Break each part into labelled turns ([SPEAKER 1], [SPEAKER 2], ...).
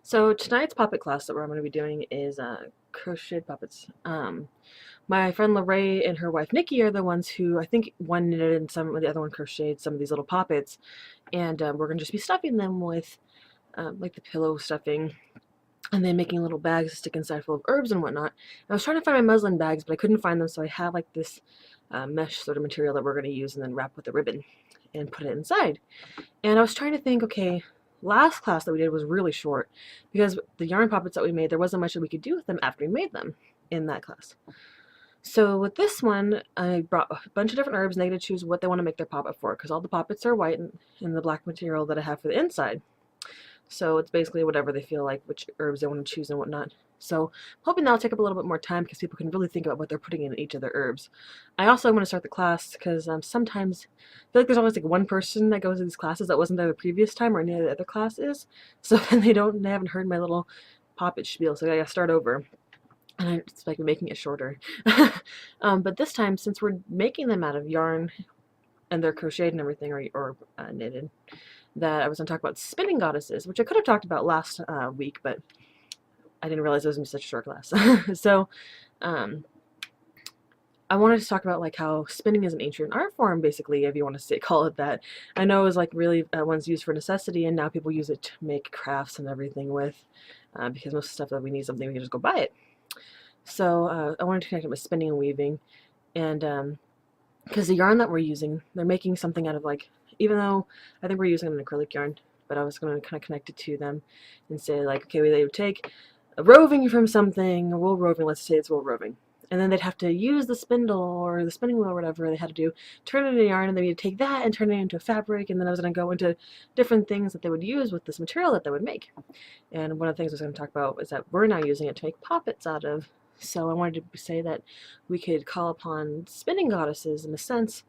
[SPEAKER 1] So tonight's puppet class that we're going to be doing is crocheted puppets. My friend LaRay and her wife Nikki are the ones who I think one knitted and some of the other one crocheted some of these little poppets, and we're going to just be stuffing them with like the pillow stuffing, and then making little bags to stick inside full of herbs and whatnot. I was trying to find my muslin bags, but I couldn't find them, so I have like this mesh sort of material that we're going to use and then wrap with a ribbon and put it inside. And I was trying to think, okay, last class that we did was really short because the yarn poppets that we made, there wasn't much that we could do with them after we made them in that class. So with this one, I brought a bunch of different herbs and they get to choose what they want to make their poppet for because all the poppets are white and the black material that I have for the inside. So it's basically whatever they feel like, which herbs they want to choose and whatnot. So I'm hoping that'll take up a little bit more time because people can really think about what they're putting in each of their herbs. I also want to start the class because sometimes I feel like there's always like one person that goes to these classes that wasn't there the previous time or any of the other classes. So then they haven't heard my little poppet spiel. So I gotta start over. And I just like making it shorter. But this time, since we're making them out of yarn and they're crocheted and everything or knitted, that I was going to talk about spinning goddesses, which I could have talked about last week, but I didn't realize it was going to be such a short class. So I wanted to talk about like how spinning is an ancient art form, basically, if you want to call it that. I know it was like really once used for necessity, and now people use it to make crafts and everything with, because most of the stuff that we need something, we can just go buy it. So I wanted to connect it with spinning and weaving, and because the yarn that we're using, they're making something out of like, even though I think we're using an acrylic yarn, but I was going to kind of connect it to them and say like, okay, they would take a roving from something, a wool roving, let's say it's wool roving, and then they'd have to use the spindle or the spinning wheel or whatever they had to do, turn it into yarn, and then we'd take that and turn it into a fabric, and then I was going to go into different things that they would use with this material that they would make. And one of the things I was going to talk about is that we're now using it to make poppets out of. So I wanted to say that we could call upon spinning goddesses in a sense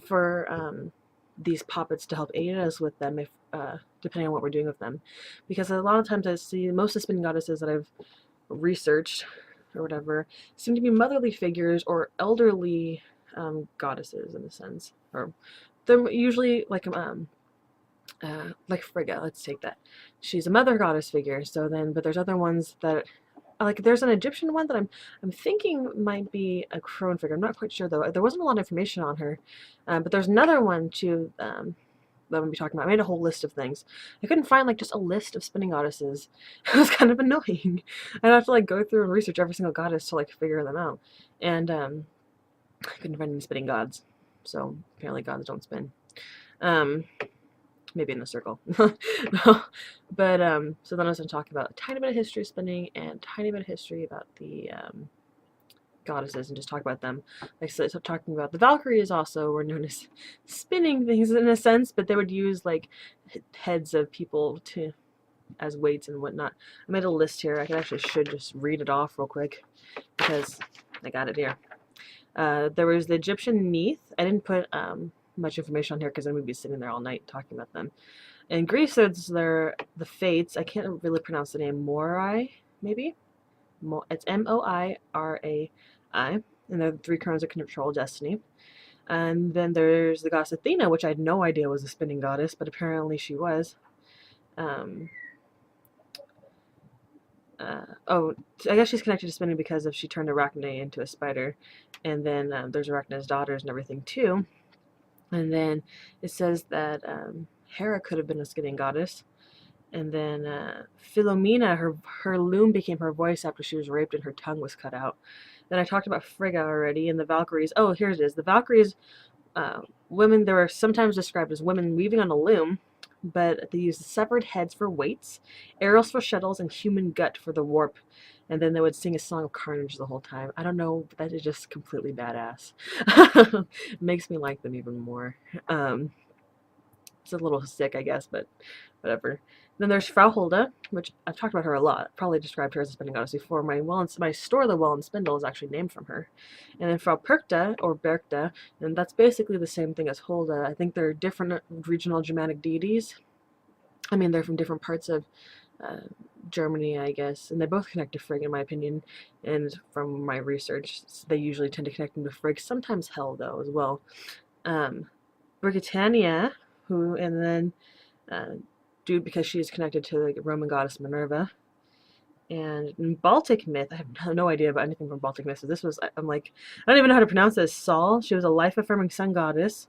[SPEAKER 1] for these poppets to help aid us with them if depending on what we're doing with them. Because a lot of times I see most of the spinning goddesses that I've researched or whatever seem to be motherly figures or elderly goddesses in a sense. Or they're usually like Frigga, let's take that. She's a mother goddess figure, so then but there's other ones that like there's an Egyptian one that I'm thinking might be a crone figure. I'm not quite sure though. There wasn't a lot of information on her, but there's another one too that I'm gonna be talking about. I made a whole list of things. I couldn't find like just a list of spinning goddesses. It was kind of annoying. I'd have to like go through and research every single goddess to like figure them out, and I couldn't find any spinning gods. So apparently gods don't spin. Um, Maybe in a circle. No. But so then I was going to talk about a tiny bit of history of spinning and a tiny bit of history about the goddesses and just talk about them. Like so talking about the Valkyries also were known as spinning things in a sense, but they would use like heads of people to as weights and whatnot. I made a list here. I should just read it off real quick because I got it here. There was the Egyptian Neith. I didn't put much information on here because then we'd be sitting there all night talking about them. In Greece, there's the Fates. I can't really pronounce the name. Moirai, maybe? It's Moirai, and they're the three crones that control destiny. And then there's the goddess Athena, which I had no idea was a spinning goddess, but apparently she was. Oh, I guess she's connected to spinning because she turned Arachne into a spider. And then there's Arachne's daughters and everything too. And then it says that Hera could have been a spinning goddess. And then Philomena, her loom became her voice after she was raped and her tongue was cut out. Then I talked about Frigga already, and the Valkyries. Oh, here it is. The Valkyries, women, they were sometimes described as women weaving on a loom, but they used severed heads for weights, arrows for shuttles, and human gut for the warp. And then they would sing a song of carnage the whole time. I don't know, but that is just completely badass. Makes me like them even more. It's a little sick, I guess, but whatever. Then there's Frau Hulda, which I've talked about her a lot. Probably described her as a spinning goddess before. My store, The Well and Spindle, is actually named from her. And then Frau Perkta, or Berkta, and that's basically the same thing as Hulda. I think they're different regional Germanic deities. I mean, they're from different parts of Germany, I guess, and they both connect to Frigg, in my opinion. And from my research, they usually tend to connect them to Frigg. Sometimes Hel, though, as well. Brigittania, and then due because she is connected to the Roman goddess Minerva. And in Baltic myth, I have no idea about anything from Baltic myth. So this was, I'm like, I don't even know how to pronounce this. Sol. She was a life-affirming sun goddess,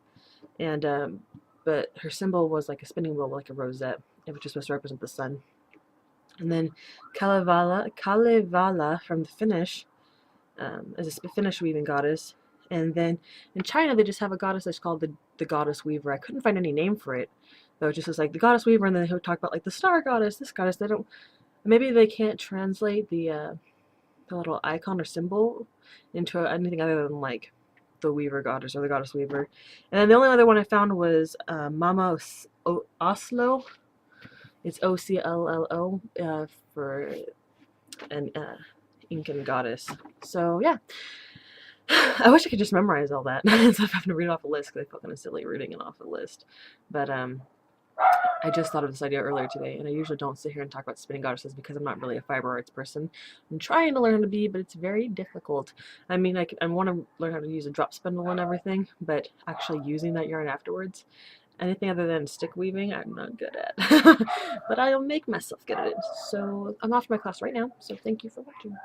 [SPEAKER 1] and but her symbol was like a spinning wheel, like a rosette, which is supposed to represent the sun. And then Kalevala from the Finnish, is a Finnish weaving goddess. And then in China, they just have a goddess that's called the goddess weaver. I couldn't find any name for it, though. It just was like the goddess weaver, and then they would talk about like the star goddess, this goddess. They don't. Maybe they can't translate the little icon or symbol into anything other than like the Weaver goddess or the goddess Weaver. And then the only other one I found was Mama Oslo. It's Ocllo for an Incan goddess. So yeah, I wish I could just memorize all that instead of having to read off a list, because I felt kind of silly reading it off a list. But I just thought of this idea earlier today, and I usually don't sit here and talk about spinning goddesses because I'm not really a fiber arts person. I'm trying to learn how to be, but it's very difficult. I mean, I want to learn how to use a drop spindle and everything, but actually using that yarn afterwards, anything other than stick weaving, I'm not good at. But I'll make myself good at it. So I'm off to my class right now, so thank you for watching.